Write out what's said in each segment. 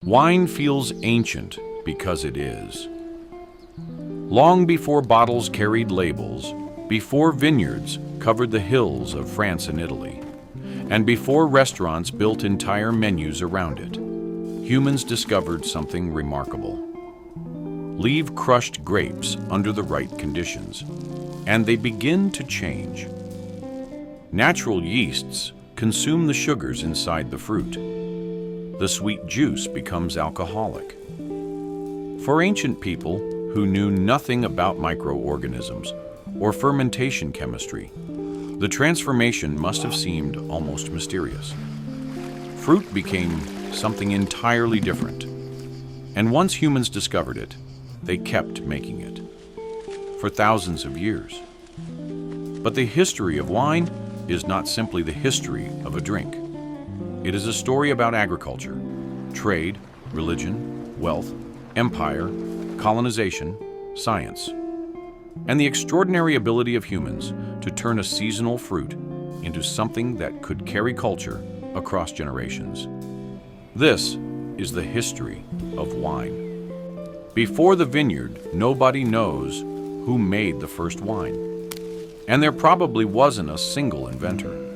Wine feels ancient because it is. Long before bottles carried labels, before vineyards covered the hills of France and Italy, and before restaurants built entire menus around it, humans discovered something remarkable. Leave crushed grapes under the right conditions, and they begin to change. Natural yeasts consume the sugars inside the fruit. The sweet juice becomes alcoholic. For ancient people who knew nothing about microorganisms or fermentation chemistry, the transformation must have seemed almost mysterious. Fruit became something entirely different, and once humans discovered it, they kept making it for thousands of years. But the history of wine is not simply the history of a drink. It is a story about agriculture, trade, religion, wealth, empire, colonization, science, and the extraordinary ability of humans to turn a seasonal fruit into something that could carry culture across generations. This is the history of wine. Before the vineyard, nobody knows who made the first wine, and there probably wasn't a single inventor.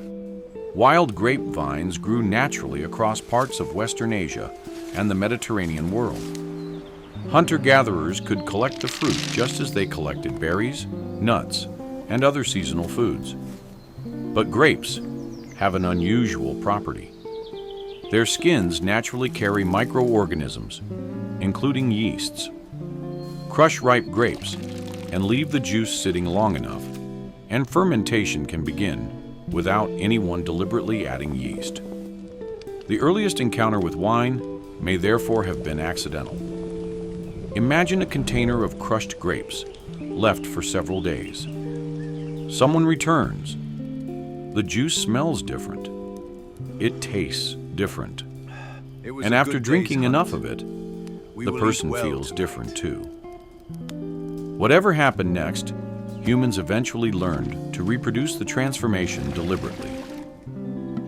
Wild grapevines grew naturally across parts of Western Asia and the Mediterranean world. Hunter-gatherers could collect the fruit just as they collected berries, nuts, and other seasonal foods. But grapes have an unusual property. Their skins naturally carry microorganisms, including yeasts. Crush ripe grapes and leave the juice sitting long enough, and fermentation can begin without anyone deliberately adding yeast. The earliest encounter with wine may therefore have been accidental. Imagine a container of crushed grapes left for several days. Someone returns. The juice smells different. It tastes different. And after drinking enough of it, the person feels different too. Whatever happened next, humans eventually learned to reproduce the transformation deliberately.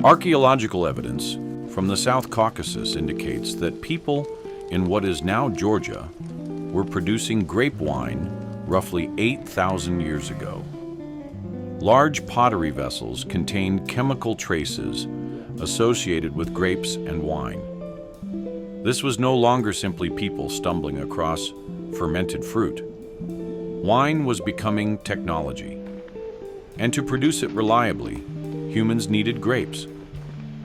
Archaeological evidence from the South Caucasus indicates that people in what is now Georgia were producing grape wine roughly 8,000 years ago. Large pottery vessels contained chemical traces associated with grapes and wine. This was no longer simply people stumbling across fermented fruit. Wine was becoming technology. And to produce it reliably, humans needed grapes.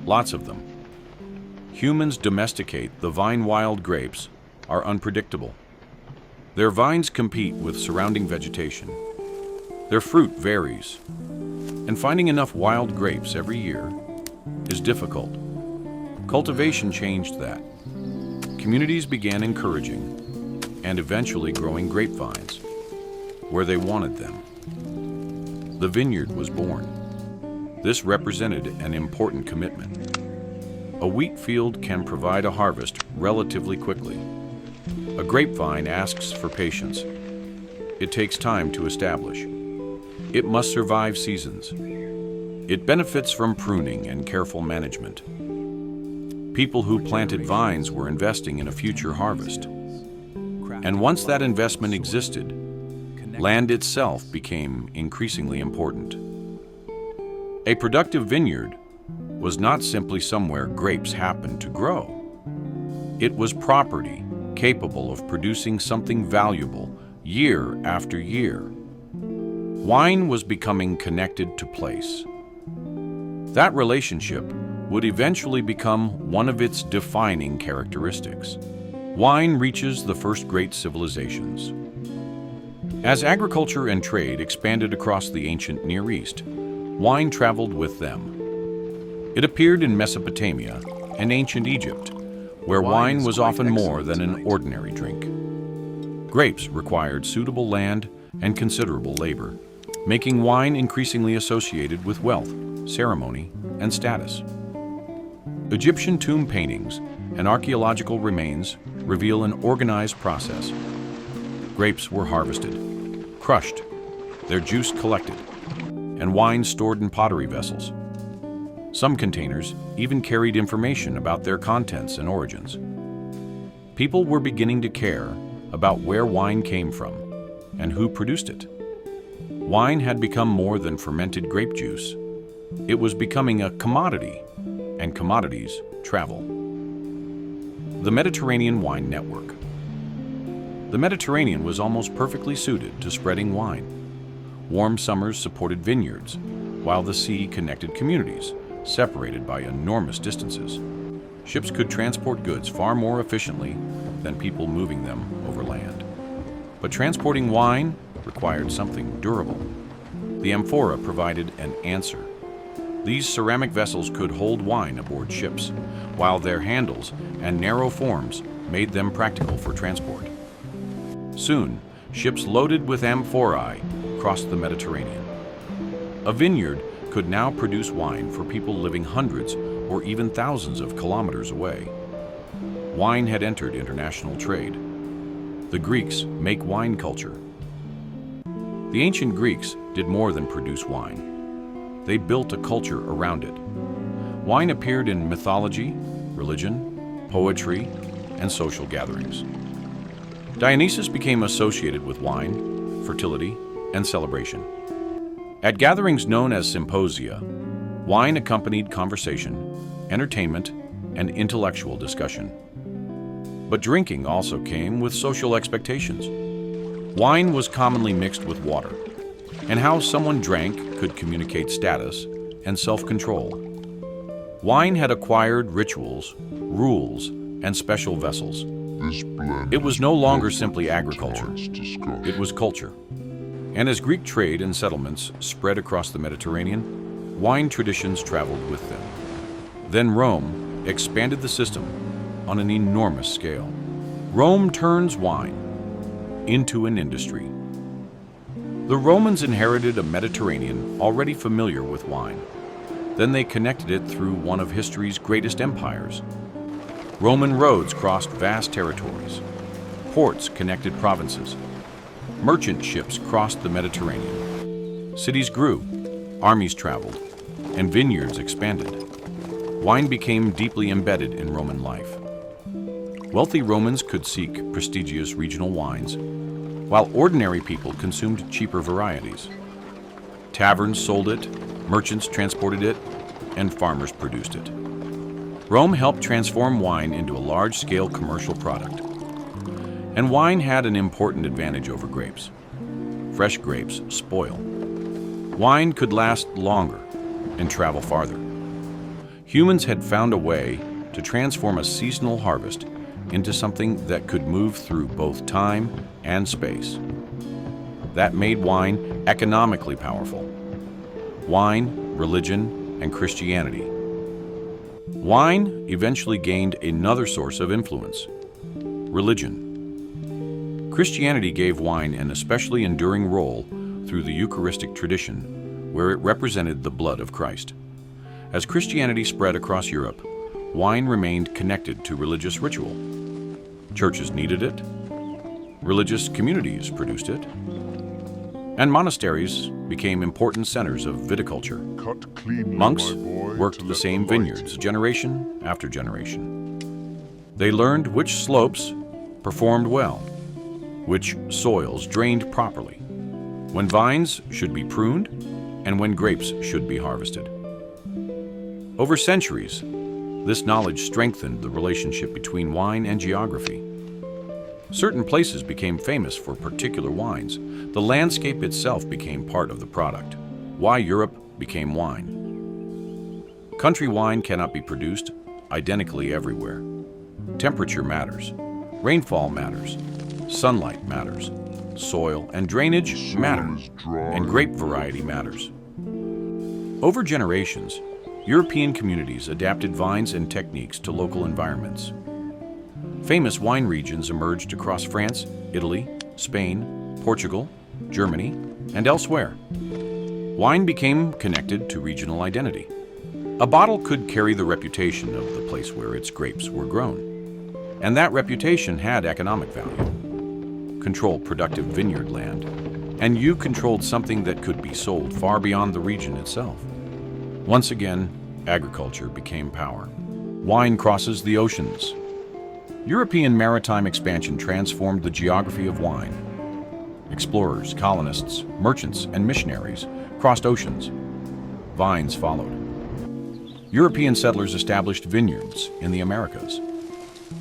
Lots of them. Humans domesticate the vine. Wild grapes are unpredictable. Their vines compete with surrounding vegetation. Their fruit varies, and finding enough wild grapes every year is difficult. Cultivation changed that. Communities began encouraging and eventually growing grapevines where they wanted them. The vineyard was born. This represented an important commitment. A wheat field can provide a harvest relatively quickly. A grapevine asks for patience. It takes time to establish. It must survive seasons. It benefits from pruning and careful management. People who planted vines were investing in a future harvest. And once that investment existed, land itself became increasingly important. A productive vineyard was not simply somewhere grapes happened to grow. It was property capable of producing something valuable year after year. Wine was becoming connected to place. That relationship would eventually become one of its defining characteristics. Wine reaches the first great civilizations. As agriculture and trade expanded across the ancient Near East, wine traveled with them. It appeared in Mesopotamia and ancient Egypt, where wine was often more than an ordinary drink. Grapes required suitable land and considerable labor, making wine increasingly associated with wealth, ceremony, and status. Egyptian tomb paintings and archaeological remains reveal an organized process. Grapes were harvested, crushed, their juice collected, and wine stored in pottery vessels. Some containers even carried information about their contents and origins. People were beginning to care about where wine came from and who produced it. Wine had become more than fermented grape juice. It was becoming a commodity, and commodities travel. The Mediterranean Wine Network. The Mediterranean was almost perfectly suited to spreading wine. Warm summers supported vineyards, while the sea connected communities, separated by enormous distances. Ships could transport goods far more efficiently than people moving them over land. But transporting wine required something durable. The amphora provided an answer. These ceramic vessels could hold wine aboard ships, while their handles and narrow forms made them practical for transport. Soon, ships loaded with amphorae crossed the Mediterranean. A vineyard could now produce wine for people living hundreds or even thousands of kilometers away. Wine had entered international trade. The Greeks make wine culture. The ancient Greeks did more than produce wine. They built a culture around it. Wine appeared in mythology, religion, poetry, and social gatherings. Dionysus became associated with wine, fertility, and celebration. At gatherings known as symposia, wine accompanied conversation, entertainment, and intellectual discussion. But drinking also came with social expectations. Wine was commonly mixed with water, and how someone drank could communicate status and self-control. Wine had acquired rituals, rules, and special vessels. It was no longer simply agriculture. It was culture. And as Greek trade and settlements spread across the Mediterranean, wine traditions traveled with them. Then Rome expanded the system on an enormous scale. Rome turns wine into an industry. The Romans inherited a Mediterranean already familiar with wine. Then they connected it through one of history's greatest empires. Roman roads crossed vast territories. Ports connected provinces. Merchant ships crossed the Mediterranean. Cities grew, armies traveled, and vineyards expanded. Wine became deeply embedded in Roman life. Wealthy Romans could seek prestigious regional wines, while ordinary people consumed cheaper varieties. Taverns sold it, merchants transported it, and farmers produced it. Rome helped transform wine into a large-scale commercial product. And wine had an important advantage over grapes. Fresh grapes spoil. Wine could last longer and travel farther. Humans had found a way to transform a seasonal harvest into something that could move through both time and space. That made wine economically powerful. Wine, religion, and Christianity. Wine eventually gained another source of influence: religion. Christianity gave wine an especially enduring role through the Eucharistic tradition, where it represented the blood of Christ. As Christianity spread across Europe, wine remained connected to religious ritual. Churches needed it, religious communities produced it, and monasteries became important centers of viticulture. Monks worked the same vineyards generation after generation. They learned which slopes performed well, which soils drained properly, when vines should be pruned, and when grapes should be harvested. Over centuries, this knowledge strengthened the relationship between wine and geography. Certain places became famous for particular wines. The landscape itself became part of the product. Why Europe became wine. Country wine cannot be produced identically everywhere. Temperature matters. Rainfall matters. Sunlight matters. Soil and drainage matter. And grape variety matters. Over generations, European communities adapted vines and techniques to local environments. Famous wine regions emerged across France, Italy, Spain, Portugal, Germany, and elsewhere. Wine became connected to regional identity. A bottle could carry the reputation of the place where its grapes were grown. And that reputation had economic value. Control productive vineyard land, and you controlled something that could be sold far beyond the region itself. Once again, agriculture became power. Wine crosses the oceans. European maritime expansion transformed the geography of wine. Explorers, colonists, merchants, and missionaries crossed oceans. Vines followed. European settlers established vineyards in the Americas,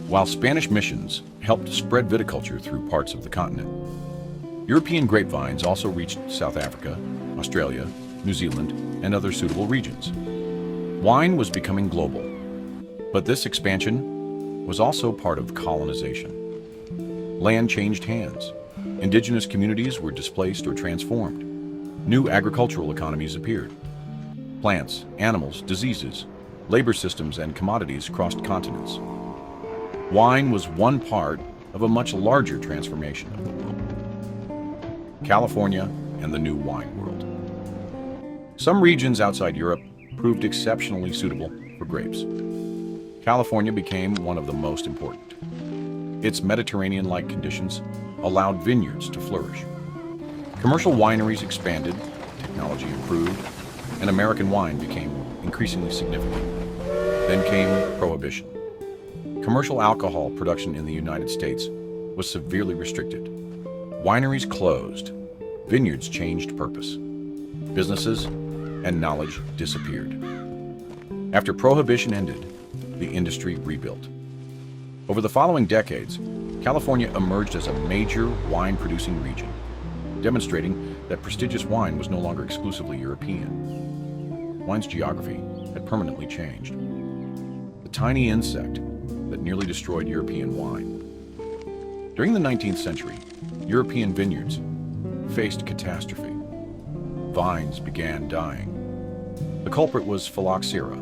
while Spanish missions helped spread viticulture through parts of the continent. European grapevines also reached South Africa, Australia, New Zealand, and other suitable regions. Wine was becoming global, but this expansion was also part of colonization. Land changed hands. Indigenous communities were displaced or transformed. New agricultural economies appeared. Plants, animals, diseases, labor systems, and commodities crossed continents. Wine was one part of a much larger transformation of the world. California and the new wine world. Some regions outside Europe proved exceptionally suitable for grapes. California became one of the most important. Its Mediterranean-like conditions allowed vineyards to flourish. Commercial wineries expanded, technology improved, and American wine became increasingly significant. Then came Prohibition. Commercial alcohol production in the United States was severely restricted. Wineries closed. Vineyards changed purpose. Businesses and knowledge disappeared. After Prohibition ended, the industry rebuilt. Over the following decades, California emerged as a major wine-producing region, demonstrating that prestigious wine was no longer exclusively European. Wine's geography had permanently changed. The tiny insect that nearly destroyed European wine. During the 19th century, European vineyards faced catastrophe. Vines began dying. The culprit was phylloxera,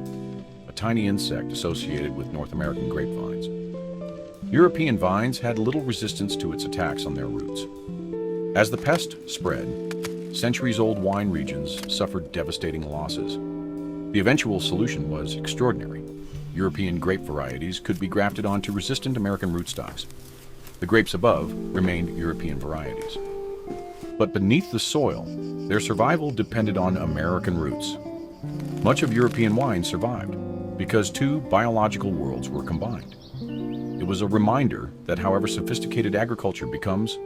a tiny insect associated with North American grapevines. European vines had little resistance to its attacks on their roots. As the pest spread, centuries-old wine regions suffered devastating losses. The eventual solution was extraordinary. European grape varieties could be grafted onto resistant American rootstocks. The grapes above remained European varieties. But beneath the soil, their survival depended on American roots. Much of European wine survived because two biological worlds were combined. It was a reminder that however sophisticated agriculture becomes,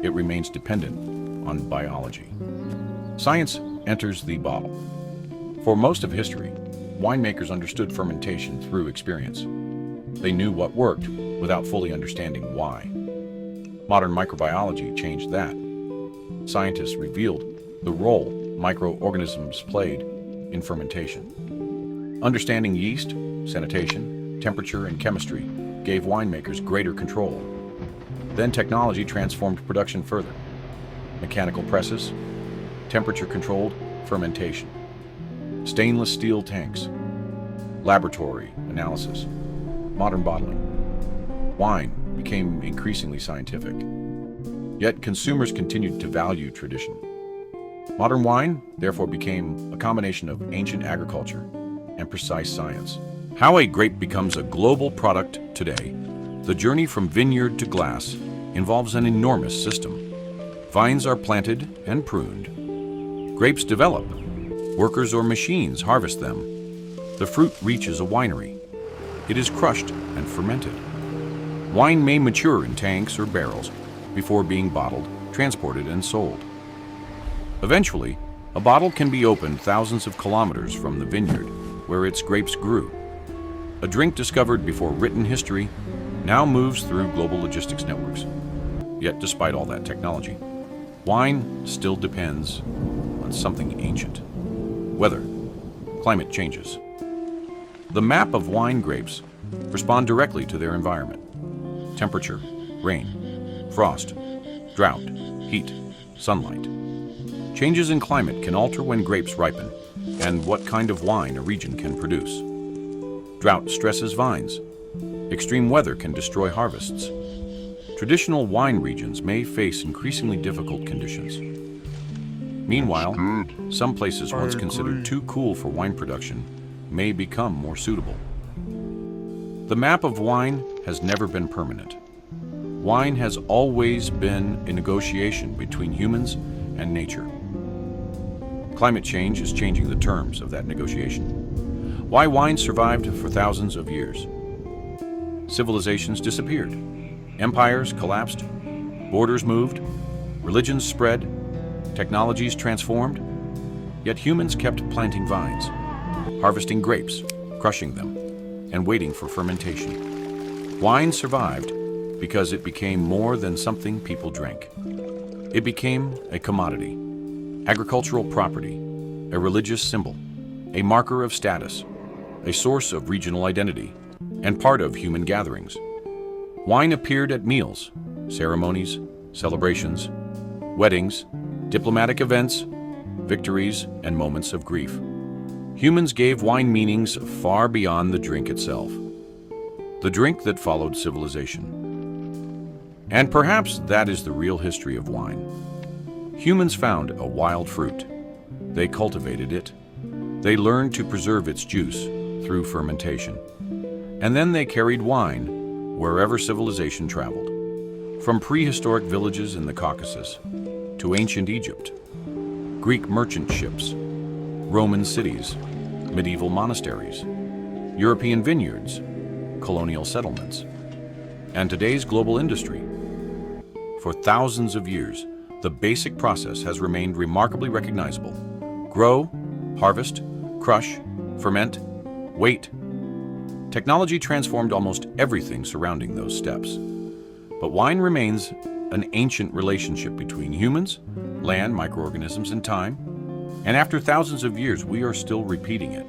it remains dependent on biology. Science enters the bottle. For most of history, winemakers understood fermentation through experience. They knew what worked without fully understanding why. Modern microbiology changed that. Scientists revealed the role microorganisms played in fermentation. Understanding yeast, sanitation, temperature, and chemistry gave winemakers greater control. Then technology transformed production further. Mechanical presses, temperature-controlled fermentation, stainless steel tanks, laboratory analysis, modern bottling. Wine became increasingly scientific. Yet consumers continued to value tradition. Modern wine, therefore, became a combination of ancient agriculture and precise science. How a grape becomes a global product today, the journey from vineyard to glass involves an enormous system. Vines are planted and pruned. Grapes develop. Workers or machines harvest them. The fruit reaches a winery. It is crushed and fermented. Wine may mature in tanks or barrels before being bottled, transported, and sold. Eventually, a bottle can be opened thousands of kilometers from the vineyard where its grapes grew. A drink discovered before written history now moves through global logistics networks. Yet, despite all that technology, wine still depends on something ancient. Weather, climate changes. The map of wine grapes respond directly to their environment. Temperature, rain, frost, drought, heat, sunlight. Changes in climate can alter when grapes ripen and what kind of wine a region can produce. Drought stresses vines. Extreme weather can destroy harvests. Traditional wine regions may face increasingly difficult conditions. Meanwhile, some places once considered too cool for wine production may become more suitable. The map of wine has never been permanent. Wine has always been a negotiation between humans and nature. Climate change is changing the terms of that negotiation. Why wine survived for thousands of years. civilizations disappeared. Empires collapsed, borders moved, religions spread, technologies transformed. Yet humans kept planting vines, harvesting grapes, crushing them, and waiting for fermentation. Wine survived because it became more than something people drank. It became a commodity, agricultural property, a religious symbol, a marker of status, a source of regional identity, and part of human gatherings. Wine appeared at meals, ceremonies, celebrations, weddings, diplomatic events, victories, and moments of grief. Humans gave wine meanings far beyond the drink itself, the drink that followed civilization. And perhaps that is the real history of wine. Humans found a wild fruit. They cultivated it. They learned to preserve its juice through fermentation. And then they carried wine wherever civilization traveled. From prehistoric villages in the Caucasus to ancient Egypt, Greek merchant ships, Roman cities, medieval monasteries, European vineyards, colonial settlements, and today's global industry. For thousands of years, the basic process has remained remarkably recognizable. Grow, harvest, crush, ferment, wait. Technology transformed almost everything surrounding those steps. But wine remains an ancient relationship between humans, land, microorganisms, and time. And after thousands of years, we are still repeating it.